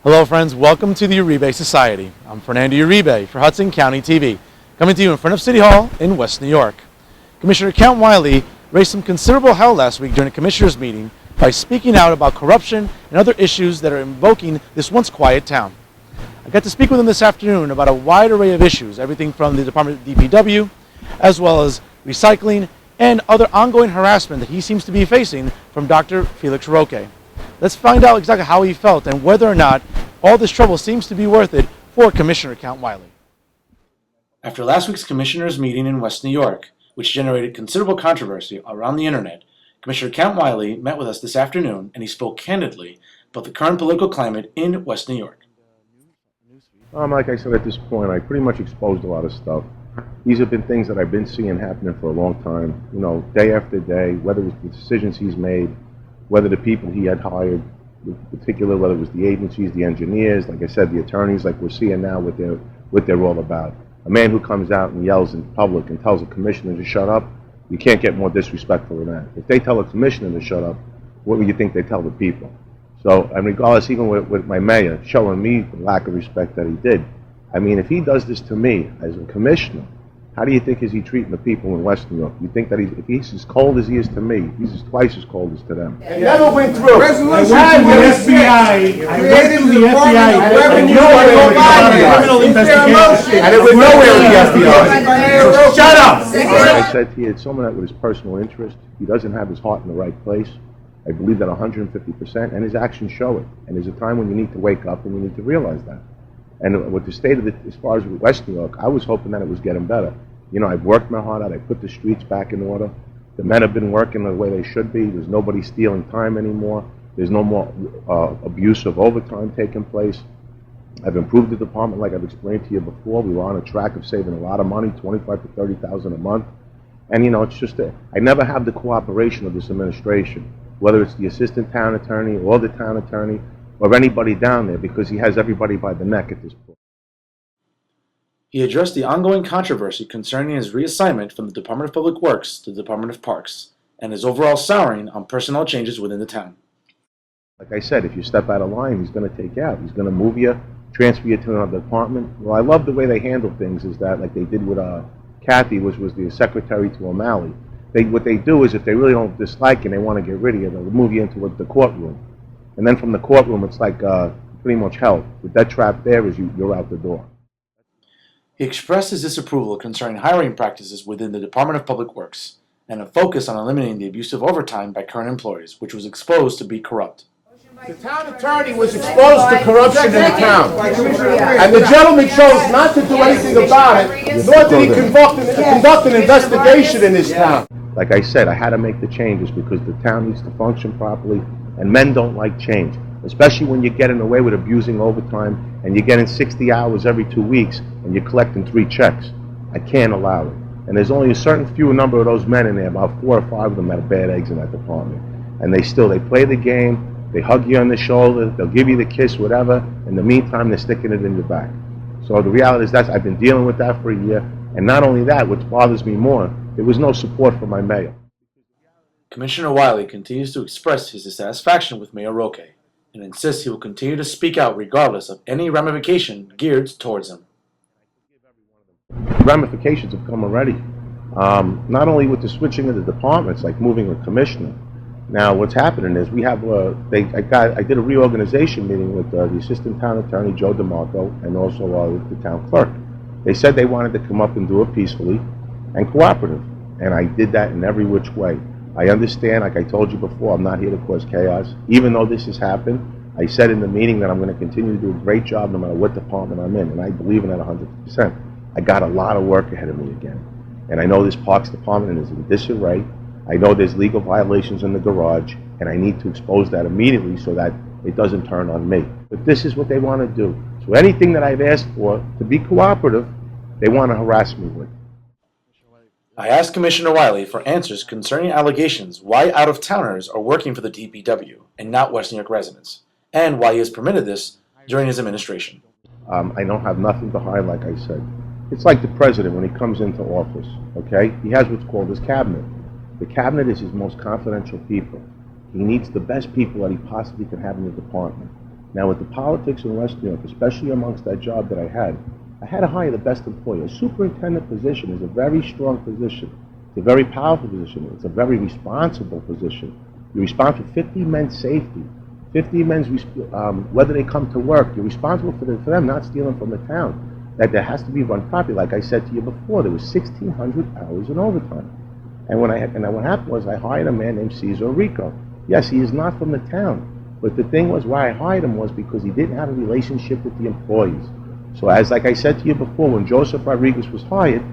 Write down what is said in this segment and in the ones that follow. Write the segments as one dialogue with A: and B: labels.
A: Hello friends, welcome to the Uribe Society. I'm Fernando Uribe for Hudson County TV, coming to you in front of City Hall in West New York. Commissioner Count Wiley raised some considerable hell last week during a commissioners meeting by speaking out about corruption and other issues that are invoking this once quiet town. I got to speak with him this afternoon about a wide array of issues, everything from the Department of DPW, as well as recycling and other ongoing harassment that he seems to be facing from Dr. Felix Roque. Let's find out exactly how he felt and whether or not all this trouble seems to be worth it for Commissioner Count Wiley. After last week's commissioners' meeting in West New York, which generated considerable controversy around the internet, Commissioner Count Wiley met with us this afternoon and he spoke candidly about the current political climate in West New York.
B: Like I said, at this point, I pretty much exposed a lot of stuff. These have been things that I've been seeing happening for a long time, day after day, whether it was the decisions he's made, whether the people he had hired, in particular, whether it was the agencies, the engineers, like I said, the attorneys, like we're seeing now what they're all about. A man who comes out and yells in public and tells a commissioner to shut up, you can't get more disrespectful than that. If they tell a commissioner to shut up, what would you think they tell the people? So, and regardless, even with my mayor showing me the lack of respect that he did, I mean, if he does this to me as a commissioner, how do you think is he treating the people in West New York? You think that if he's as cold as he is to me, he's twice as cold as to them.
C: It never went through.
D: I went to the FBI. And you criminal investigation.
C: And it was nowhere with the FBI. Shut up!
B: Like I said to you, it's someone that with his personal interest, he doesn't have his heart in the right place. I believe that 150%, and his actions show it. And there's a time when you need to wake up and you need to realize that. And with the state of it, as far as West New York, I was hoping that it was getting better. I've worked my heart out. I put the streets back in order. The men have been working the way they should be. There's nobody stealing time anymore. There's no more abuse of overtime taking place. I've improved the department like I've explained to you before. We were on a track of saving a lot of money, $25,000 to $30,000 a month. And, it's just I never have the cooperation of this administration, whether it's the assistant town attorney or the town attorney, or anybody down there, because he has everybody by the neck at this point.
A: He addressed the ongoing controversy concerning his reassignment from the Department of Public Works to the Department of Parks, and his overall souring on personnel changes within the town.
B: Like I said, if you step out of line, he's going to take you out. He's going to move you, transfer you to another department. Well, I love the way they handle things, is that, like they did with Kathy, which was the secretary to O'Malley. What they do is, if they really don't dislike you and they want to get rid of you, they'll move you into the courtroom. And then from the courtroom, it's like pretty much hell. The death trap there is you're out the door.
A: He expressed his disapproval concerning hiring practices within the Department of Public Works and a focus on eliminating the abuse of overtime by current employees, which was exposed to be corrupt.
C: The town attorney was exposed to corruption in the town. And the gentleman chose not to do anything about it, nor did he conduct an investigation in this town.
B: Like I said, I had to make the changes because the town needs to function properly, and men don't like change, especially when you're getting away with abusing overtime and you're getting 60 hours every 2 weeks and you're collecting 3 checks. I can't allow it. And there's only a certain few number of those men in there, about 4 or 5 of them that are bad eggs in that department. And they play the game, they hug you on the shoulder, they'll give you the kiss, whatever. In the meantime, they're sticking it in your back. So the reality is that I've been dealing with that for a year. And not only that, what bothers me more, there was no support for my mayor.
A: Commissioner Wiley continues to express his dissatisfaction with Mayor Roque and insists he will continue to speak out regardless of any ramification geared towards him.
B: Ramifications have come already. Not only with the switching of the departments, like moving a commissioner. Now, what's happening is we have I did a reorganization meeting with the assistant town attorney, Joe DeMarco, and also the town clerk. They said they wanted to come up and do it peacefully and cooperative, and I did that in every which way. I understand, like I told you before, I'm not here to cause chaos. Even though this has happened, I said in the meeting that I'm going to continue to do a great job no matter what department I'm in, and I believe in that 100%. I got a lot of work ahead of me again. And I know this Parks Department is in disarray. I know there's legal violations in the garage, and I need to expose that immediately so that it doesn't turn on me. But this is what they want to do. So anything that I've asked for to be cooperative, they want to harass me with.
A: I asked Commissioner Wiley for answers concerning allegations why out-of-towners are working for the DPW and not West New York residents, and why he has permitted this during his administration.
B: I don't have nothing to hide, like I said. It's like the president when he comes into office, okay? He has what's called his cabinet. The cabinet is his most confidential people. He needs the best people that he possibly can have in the department. Now, with the politics in West New York, especially amongst that job that I had to hire the best employee. A superintendent position is a very strong position. It's a very powerful position. It's a very responsible position. You're responsible for 50 men's safety, 50 men's, whether they come to work. You're responsible for them not stealing from the town. That has to be run properly. Like I said to you before, there was 1,600 hours in overtime. And what happened was I hired a man named Cesar Rico. Yes, he is not from the town. But the thing was, why I hired him was because he didn't have a relationship with the employees. So like I said to you before, when Joseph Rodriguez was hired,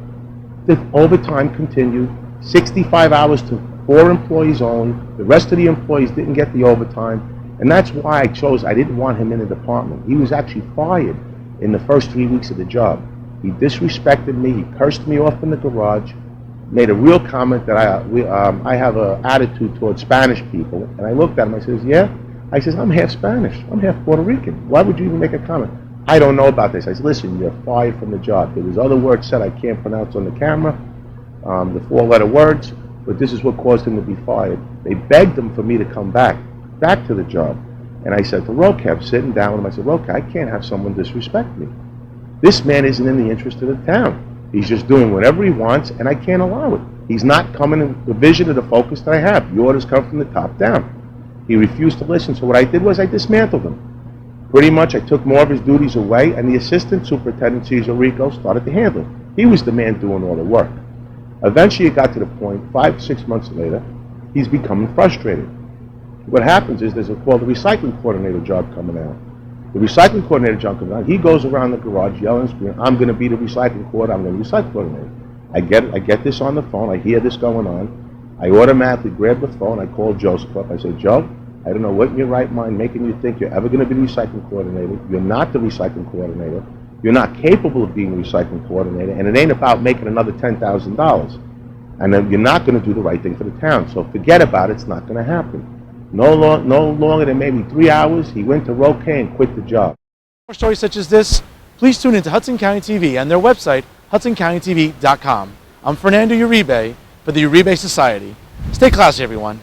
B: the overtime continued, 65 hours to 4 employees only. The rest of the employees didn't get the overtime. And that's why I didn't want him in the department. He was actually fired in the first 3 weeks of the job. He disrespected me, he cursed me off in the garage, made a real comment that I have an attitude towards Spanish people. And I looked at him, I says, yeah? I says, I'm half Spanish, I'm half Puerto Rican. Why would you even make a comment? I don't know about this. I said, listen, you're fired from the job. There was other words said I can't pronounce on the camera, the 4-letter words, but this is what caused him to be fired. They begged him for me to come back to the job. And I said to Roque, I'm sitting down with him, I said, Roque, I can't have someone disrespect me. This man isn't in the interest of the town. He's just doing whatever he wants, and I can't allow it. He's not coming in the vision of the focus that I have. The orders come from the top down. He refused to listen, so what I did was I dismantled him. Pretty much I took more of his duties away, and the assistant superintendent, Cesar Rico, started to handle it. He was the man doing all the work. Eventually it got to the point, 5-6 months later, he's becoming frustrated. What happens is there's called the recycling coordinator job coming out. The recycling coordinator job comes out, he goes around the garage yelling and screaming, I'm going to be the recycling coordinator, I'm going to be the recycling coordinator. I get this on the phone, I hear this going on, I automatically grab the phone, I call Joseph up, I say, Joe, I don't know what in your right mind making you think you're ever going to be the recycling coordinator. You're not the recycling coordinator. You're not capable of being a recycling coordinator, and it ain't about making another $10,000. And then you're not going to do the right thing for the town. So forget about it. It's not going to happen. No longer than maybe 3 hours, he went to Roque and quit the job.
A: For more stories such as this, please tune into Hudson County TV and their website, hudsoncountytv.com. I'm Fernando Uribe for the Uribe Society. Stay classy, everyone.